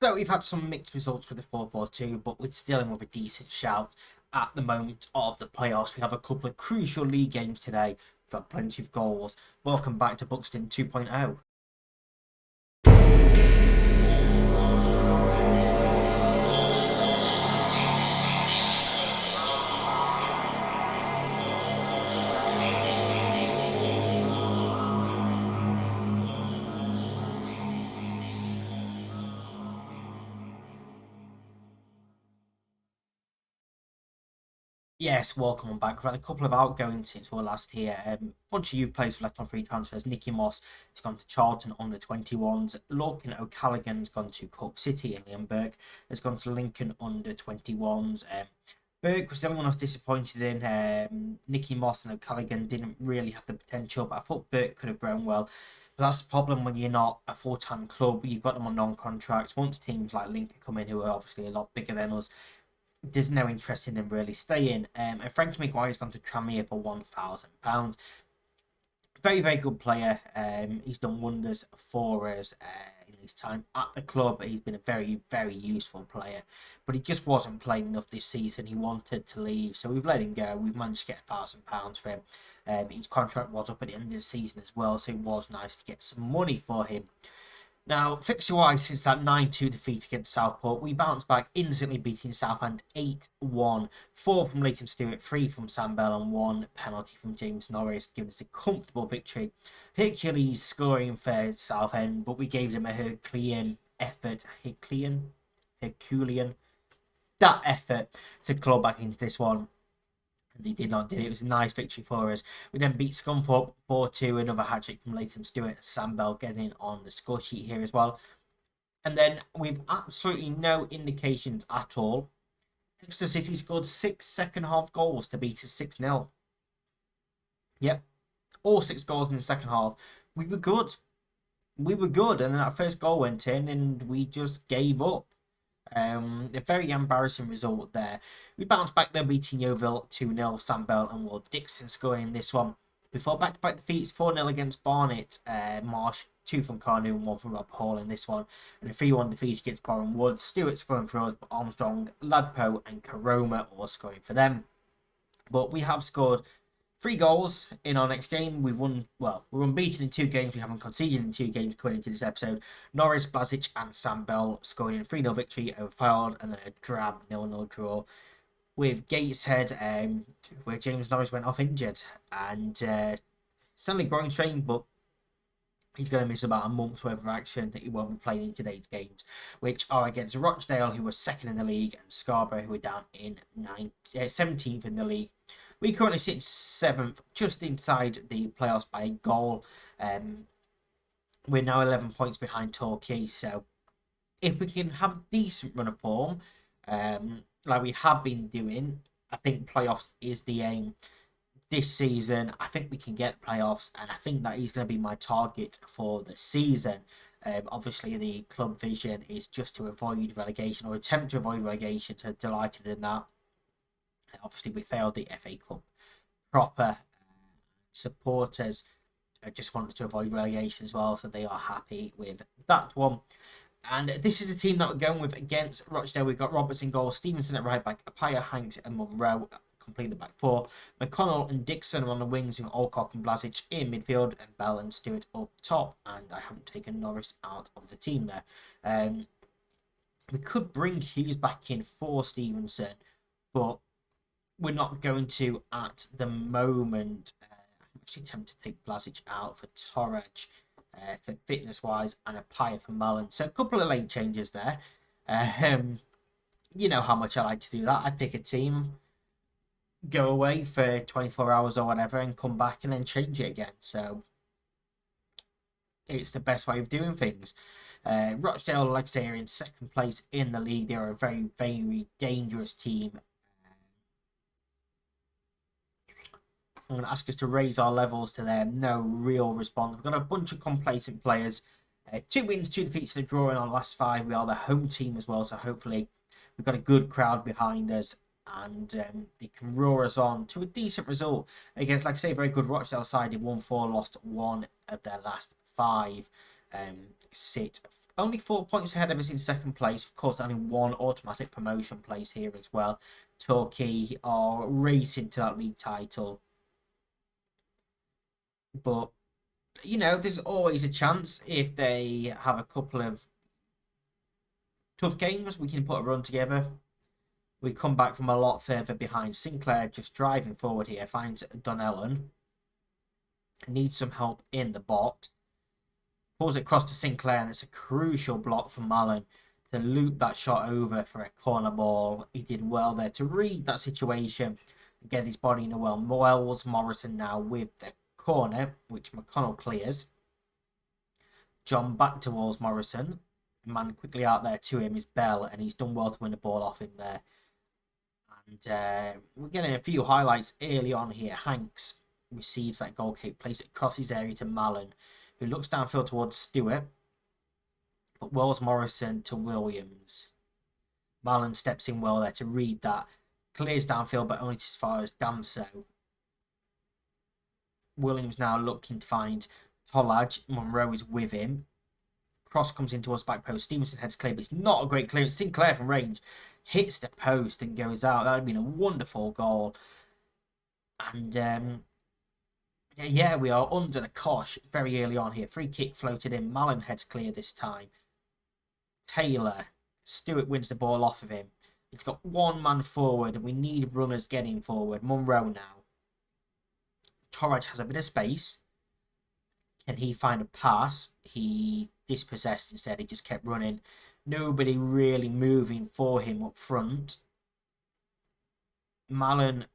So we've had some mixed results with the 4-4-2, but we're still in with a decent shout at the moment of the playoffs. We have a couple of crucial league games today. We've had plenty of goals. Welcome back to Buxton 2.0. Yes, welcome back. We've had a couple of outgoings since we were last here. A bunch of youth players left on free transfers. Nicky Moss has gone to Charlton on the 21s. Lorcan O'Callaghan's gone to Cork City, and Liam Burke has gone to Lincoln under 21s. Burke was the only one I was disappointed in. Nicky Moss and O'Callaghan didn't really have the potential, but I thought Burke could have grown well. But that's the problem when you're not a full-time club. You've got them on non-contracts. Once teams like Lincoln come in, who are obviously a lot bigger than us, there's no interest in them really staying. And Frankie Maguire's gone to Tranmere for £1,000. Very, very good player. He's done wonders for us in his time at the club. He's been a very, very useful player, but he just wasn't playing enough this season. He wanted to leave, so we've let him go. We've managed to get £1,000 for him. His contract was up at the end of the season as well, so it was nice to get some money for him. Now, fixture-wise, since that 9-2 defeat against Southport, we bounced back, instantly beating Southend 8-1. 4 from Leighton Stewart, 3 from Sam Bell, and 1 penalty from James Norris, giving us a comfortable victory. Hercules scoring for Southend, but we gave them a Herculean effort. Herculean. That effort to claw back into this one. They did not do it. It was a nice victory for us. We then beat Scunthorpe 4-2. Another hat-trick from Leighton Stewart. Sam Bell getting on the score sheet here as well. And then we've absolutely no indications at all. Exeter City scored 6 second-half goals to beat us 6-0. Yep. All 6 goals in the second half. We were good. We were good. And then that first goal went in and we just gave up. A very embarrassing result there. We bounced back there, beating Yeovil 2-0. Sam Bell and Will Dixon scoring in this one. Before back-to-back defeats, 4-0 against Barnet. Marsh, 2 from Carnew and 1 from Rob Hall in this one. And a 3-1 defeat against Boreham Wood. Stewart scoring for us, but Armstrong, Ladpo and Karoma all scoring for them. But we have scored 3 goals in our next game. We've won, well, we're unbeaten in 2 games. We haven't conceded in 2 games coming into this episode. Norris, Blazic and Sam Bell scoring in a 3-0 victory over Fylde, and then a drab 0-0 draw with Gateshead, where James Norris went off injured. And certainly growing strain, but he's going to miss about a month's worth of action. He won't be playing in today's games, which are against Rochdale, who were 2nd in the league, and Scarborough, who are down in 17th in the league. We currently sit 7th, just inside the playoffs by a goal. We're now 11 points behind Torquay, so if we can have a decent run of form, like we have been doing, I think playoffs is the aim this season. I think we can get playoffs, and I think that is going to be my target for the season. Obviously, the club vision is just to avoid relegation, or attempt to avoid relegation, so delighted in that. Obviously, we failed the FA Cup proper. Supporters just wanted to avoid relegation as well, so they are happy with that one. And this is a team that we're going with against Rochdale. We've got Roberts in goal, Stevenson at right back, Apaya, Hanks and Munro complete the back 4. McConnell and Dixon are on the wings with Alcock and Blazic in midfield, and Bell and Stewart up top. And I haven't taken Norris out of the team there. We could bring Hughes back in for Stevenson, but we're not going to at the moment. I'm actually tempted to take Blazic out for Torrej for fitness-wise, and a Paya for Mullen. So a couple of late changes there. You know how much I like to do that. I pick a team, go away for 24 hours or whatever, and come back and then change it again. So it's the best way of doing things. Rochdale, like I say, are in 2nd place in the league. They are a very, very dangerous team. I'm going to ask us to raise our levels to them. No real response. We've got a bunch of complacent players. 2 wins, 2 defeats and a draw in our last 5. We are the home team as well, so hopefully we've got a good crowd behind us, and they can roar us on to a decent result against, like I say, a very good Rochdale side. They won 4, lost 1 of their last 5. sit only 4 points ahead of us in second place. Of course, only one automatic promotion place here as well. Torquay are racing to that league title. But, you know, there's always a chance if they have a couple of tough games, we can put a run together. We come back from a lot further behind. Sinclair just driving forward here, finds Donnellan. Needs some help in the box. Pulls it across to Sinclair, and it's a crucial block from Mallon to loop that shot over for a corner ball. He did well there to read that situation and get his body in a well. Wells Morrison now with the corner, which McConnell clears. John back towards Morrison. Man quickly out there to him is Bell, and he's done well to win the ball off him there. And we're getting a few highlights early on here. Hanks receives that goal kick, plays it across his area to Mallon, who looks downfield towards Stewart. But Wells Morrison to Williams. Mallon steps in well there to read that. Clears downfield, but only as far as Danso. Williams now looking to find Tolaj. Monroe is with him. Cross comes into us back post. Stevenson heads clear, but it's not a great clearance. Sinclair from range hits the post and goes out. That would have been a wonderful goal. And yeah, we are under the cosh very early on here. Free kick floated in. Mallon heads clear this time. Taylor. Stewart wins the ball off of him. He's got one man forward, and we need runners getting forward. Monroe now. Torraj has a bit of space. Can he find a pass? He dispossessed instead. He just kept running. Nobody really moving for him up front. Mallon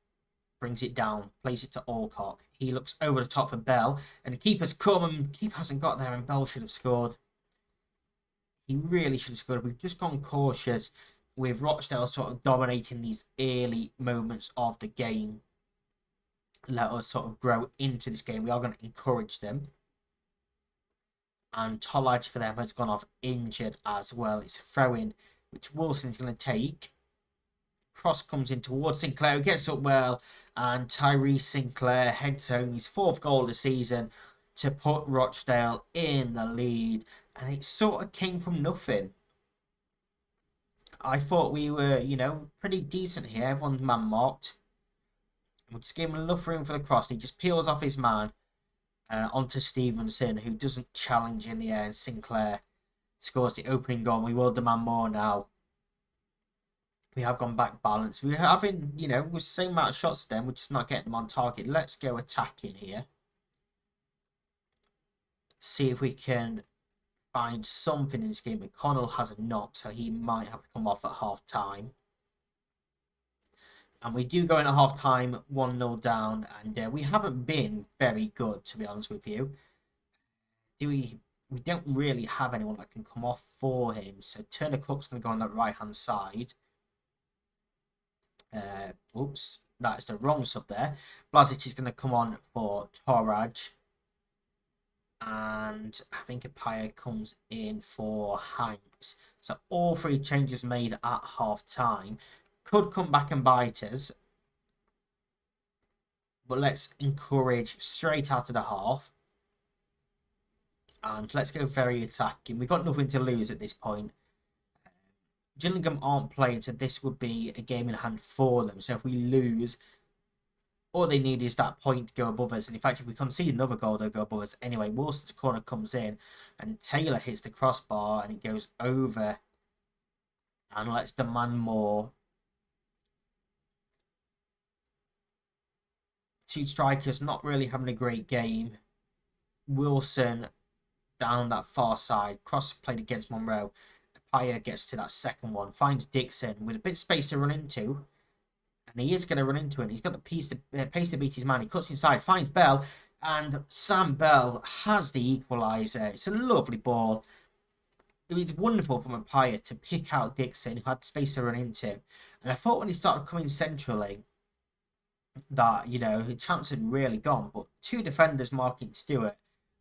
brings it down, plays it to Alcock. He looks over the top for Bell, and the keeper's come, and the keeper hasn't got there, and Bell should have scored. He really should have scored. We've just gone cautious with Rochdale sort of dominating these early moments of the game. Let us sort of grow into this game. We are going to encourage them. And Tolaj for them has gone off injured as well. It's a throw-in, which Wilson's going to take. Cross comes in towards Sinclair, who gets up well. And Tyrese Sinclair heads home his 4th goal of the season to put Rochdale in the lead. And it sort of came from nothing. I thought we were, you know, pretty decent here. Everyone's man-marked. We'll just give him enough room for the cross. And he just peels off his man. Onto Stevenson, who doesn't challenge in the air, and Sinclair scores the opening goal. We will demand more now. We have gone back balanced. We're having, you know, the same amount of shots then, we're just not getting them on target. Let's go attacking here. See if we can find something in this game. McConnell has a knock, so he might have to come off at half time. And we do go in at half-time, 1-0 down, and we haven't been very good, to be honest with you. We don't really have anyone that can come off for him, so Turner Cook's going to go on that right-hand side. Oops, that is the wrong sub there. Blazic is going to come on for Torraj. And I think Apaya comes in for Hanks. So all 3 changes made at half-time. Could come back and bite us. But let's encourage straight out of the half. And let's go very attacking. We've got nothing to lose at this point. Gillingham aren't playing, so this would be a game in hand for them. So if we lose, all they need is that point to go above us. And in fact, if we concede another goal, they'll go above us. Anyway, Wilson's corner comes in. And Taylor hits the crossbar and it goes over. And let's demand more. 2 strikers not really having a great game. Wilson down that far side. Cross played against Monroe. Apaya gets to that second one. Finds Dixon with a bit of space to run into. And he is going to run into it. He's got the pace to beat his man. He cuts inside. Finds Bell. And Sam Bell has the equaliser. It's a lovely ball. It was wonderful from Apaya to pick out Dixon, who had space to run into. And I thought when he started coming centrally, that, you know, the chance had really gone, but 2 defenders marking Stewart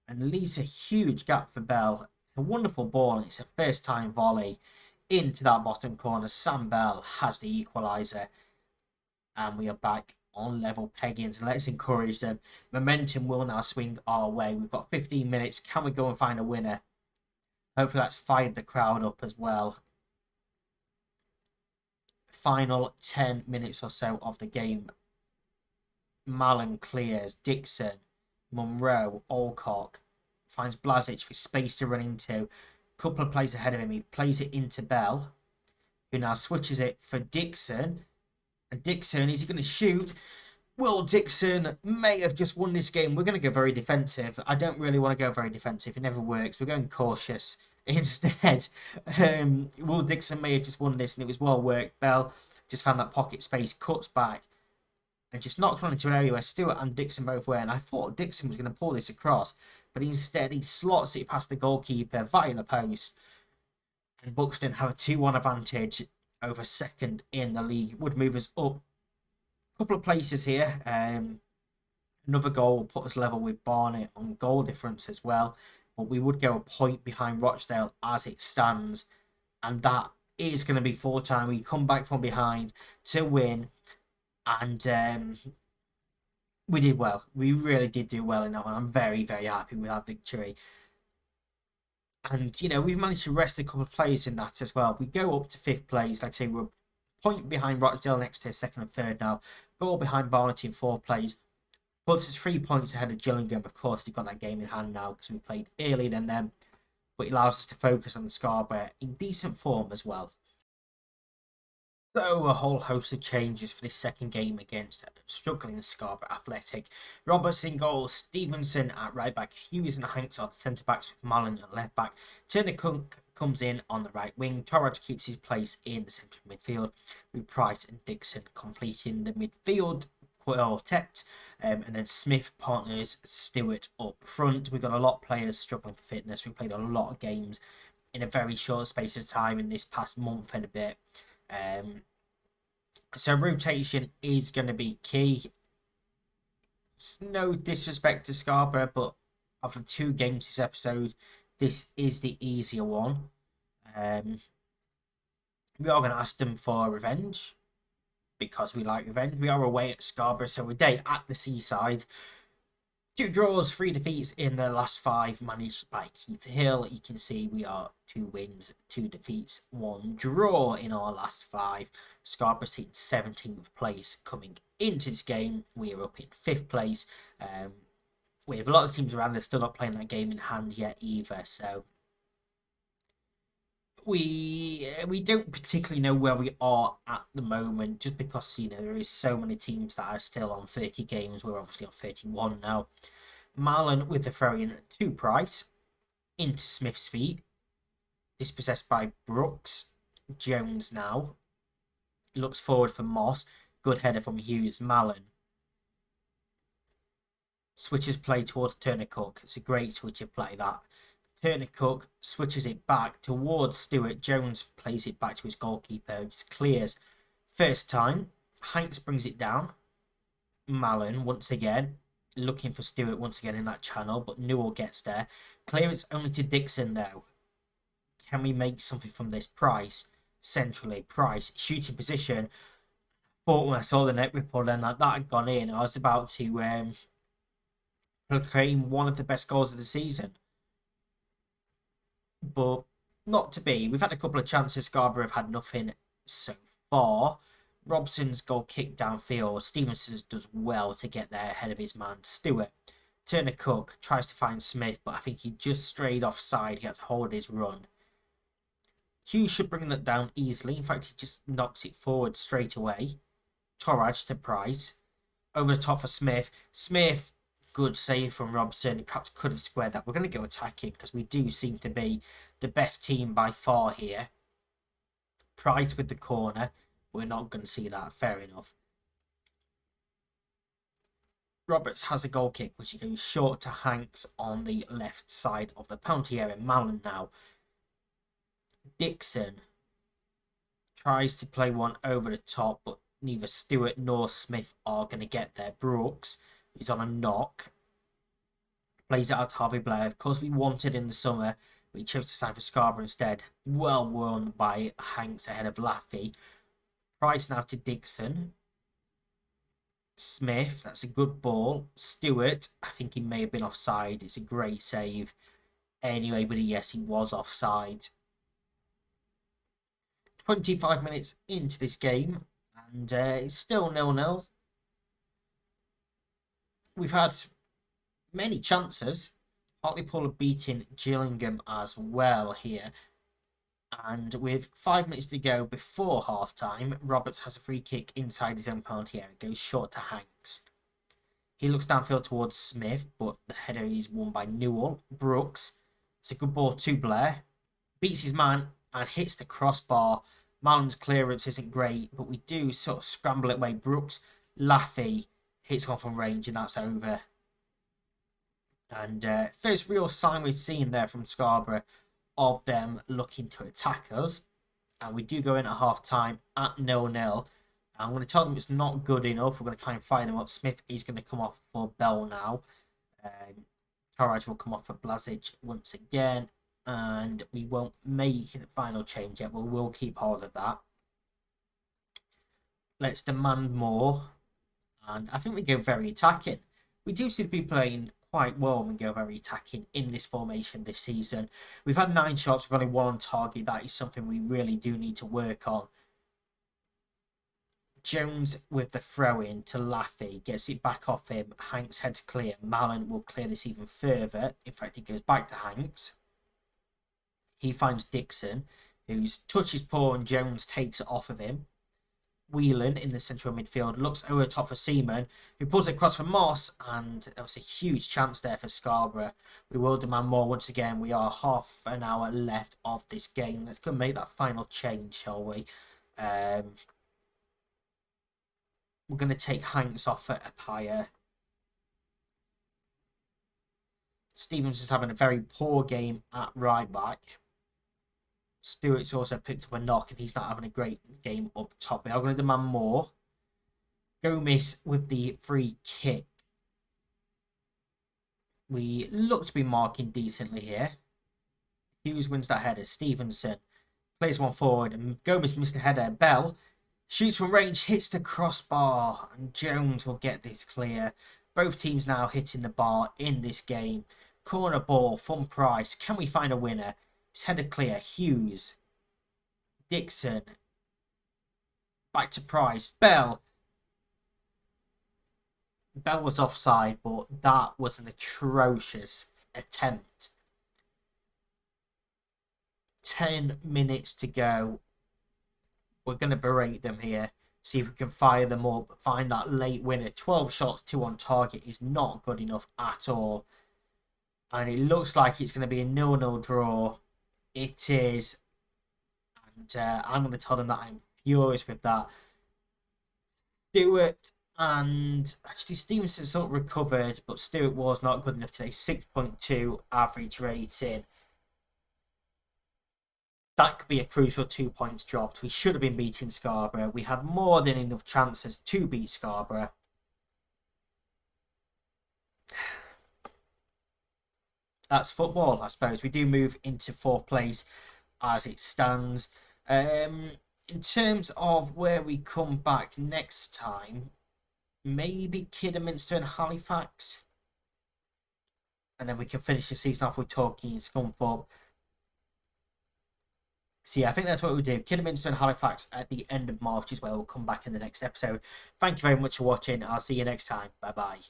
and leaves a huge gap for Bell. It's a wonderful ball, and it's a first time volley into that bottom corner. Sam Bell has the equaliser, and we are back on level peggings, and let's encourage them. Momentum will now swing our way. We've got 15 minutes. Can we go and find a winner? Hopefully that's fired the crowd up as well. Final 10 minutes or so of the game. Mallon clears. Dixon, Munro, Alcock finds Blazic for space to run into. Couple of plays ahead of him. He plays it into Bell, who now switches it for Dixon. And Dixon, is he going to shoot? Well, Dixon may have just won this game. We're going to go very defensive. I don't really want to go very defensive. It never works. We're going cautious instead. Will Dixon may have just won this, and it was well worked. Bell just found that pocket space, cuts back, and just knocked one into an area where Stewart and Dixon both were. And I thought Dixon was going to pull this across, but instead he slots it past the goalkeeper via the post. And Buxton have a 2-1 advantage over second in the league. Would move us up a couple of places here. Another goal will put us level with Barnet on goal difference as well. But we would go a point behind Rochdale as it stands. And that is going to be full time. We come back from behind to win. And we did well. We really did do well in that one. I'm very, very happy with that victory. And, you know, we've managed to rest a couple of players in that as well. We go up to 5th place. Like I say, we're a point behind Rochdale next to 2nd and 3rd now. Goal behind Barnet in 4th place. Puts us 3 points ahead of Gillingham. Of course, they've got that game in hand now because we played earlier than them. But it allows us to focus on Scarborough in decent form as well. So, a whole host of changes for this second game against struggling Scarborough Athletic. Roberts in goal, Stevenson at right back, Hughes and Hanks are the centre backs with Mallon at left back. Turner Cook comes in on the right wing. Torrad keeps his place in the centre of midfield, with Price and Dixon completing the midfield quartet. And then Smith partners Stewart up front. We've got a lot of players struggling for fitness. We played a lot of games in a very short space of time in this past month and a bit. So rotation is going to be key. It's no disrespect to Scarborough, but of the 2 games this episode, this is the easier one. We are going to ask them for revenge because we like revenge. We are away at Scarborough, so we're day at the Seaside. 2 draws, 3 defeats in the last 5 managed by Keith Hill. You can see we are 2 wins, 2 defeats, 1 draw in our last 5. Scarborough sitting 17th place coming into this game. We are up in 5th place. We have a lot of teams around. They're still not playing that game in hand yet either. So we don't particularly know where we are at the moment, just because, you know, there is so many teams that are still on 30 games. We're obviously on 31 now. Mallon with the throw-in to Price into Smith's feet, dispossessed by Brooks. Jones now looks forward for Moss. Good header from Hughes. Mallon switches play towards Turner Cook. It's a great switch of play, that. Turner Cook switches it back towards Stewart. Jones plays it back to his goalkeeper. It clears. First time. Hanks brings it down. Mallon once again looking for Stewart once again in that channel, but Newell gets there. Clearance only to Dixon though. Can we make something from this? Price centrally. Price shooting position. Thought when I saw the net report and that had gone in, I was about to proclaim one of the best goals of the season. But not to be. We've had a couple of chances. Scarborough have had nothing so far. Robson's goal kick downfield. Stevenson does well to get there ahead of his man Stewart. Turner Cook tries to find Smith, but I think he just strayed offside. He had to hold his run. Hughes should bring that down easily. In fact, he just knocks it forward straight away. Torraj to Price. Over the top for Smith. Smith, good save from Robson. He perhaps could have squared that. We're going to go attacking because we do seem to be the best team by far here. Price with the corner. We're not going to see that. Fair enough. Roberts has a goal kick, which he goes short to Hanks on the left side of the penalty area. Mallon now. Dixon tries to play one over the top, but neither Stewart nor Smith are going to get there. Brooks is on a knock. Plays it out to Harvey Blair. Of course, we wanted in the summer, but he chose to sign for Scarborough instead. Well won by Hanks ahead of Laffey. Price now to Dixon. Smith, that's a good ball. Stewart, I think he may have been offside. It's a great save. anyway, but yes, he was offside. 25 minutes into this game, and it's still 0-0. We've had many chances. Hartlepool have beaten Gillingham as well here. And with 5 minutes to go before half-time, Roberts has a free kick inside his own penalty area. It goes short to Hanks. He looks downfield towards Smith, but the header is won by Newell. Brooks. It's a good ball to Blair. Beats his man and hits the crossbar. Mallon's clearance isn't great, but we do sort of scramble it away. Brooks, Laffey hits one from range, and that's over. And first real sign we've seen there from Scarborough of them looking to attack us. And we do go in at half-time at 0-0. I'm going to tell them it's not good enough. We're going to try and fire them up. Smith is going to come off for Bell now. Courage will come off for Blazic once again. And we won't make the final change yet, but we'll keep hold of that. Let's demand more. And I think we go very attacking. We do seem to be playing quite well when we go very attacking in this formation this season. We've had 9 shots, we've only 1 on target. That is something we really do need to work on. Jones with the throw-in to Laffey, gets it back off him. Hanks heads clear. Mallon will clear this even further. In fact, it goes back to Hanks. He finds Dixon, who's touches poor, and Jones takes it off of him. Whelan in the central midfield looks over the top for Seaman, who pulls it across for Moss, and there was a huge chance there for Scarborough. We will demand more once again. We are half an hour left of this game. Let's go make that final change, shall we? We're going to take Hanks off at Apaya. Stevens is having a very poor game at right back. Stewart's also picked up a knock, and he's not having a great game up top. We are going to demand more. Gomez with the free kick. We look to be marking decently here. Hughes wins that header. Stevenson plays one forward, and Gomez missed the header. Bell shoots from range, hits the crossbar, and Jones will get this clear. Both teams now hitting the bar in this game. Corner ball from Price. Can we find a winner? It's headed clear. Hughes. Dixon. Back to Price. Bell. Bell was offside, but that was an atrocious attempt. 10 minutes to go. We're going to berate them here. See if we can fire them up. Find that late winner. 12 shots, 2 on target is not good enough at all. And it looks like it's going to be a 0-0 draw. It is. And I'm going to tell them that I'm furious with that. Stewart and actually Stevenson sort of recovered, but Stewart was not good enough today. 6.2 average rating. That could be a crucial 2 points dropped. We should have been beating Scarborough. We had more than enough chances to beat Scarborough. That's football, I suppose. We do move into 4th place as it stands. In terms of where we come back next time, maybe Kidderminster and Halifax. And then we can finish the season off with Torquay and Scunthorpe. So yeah, I think that's what we'll do. Kidderminster and Halifax at the end of March is where we'll come back in the next episode. Thank you very much for watching. I'll see you next time. Bye-bye.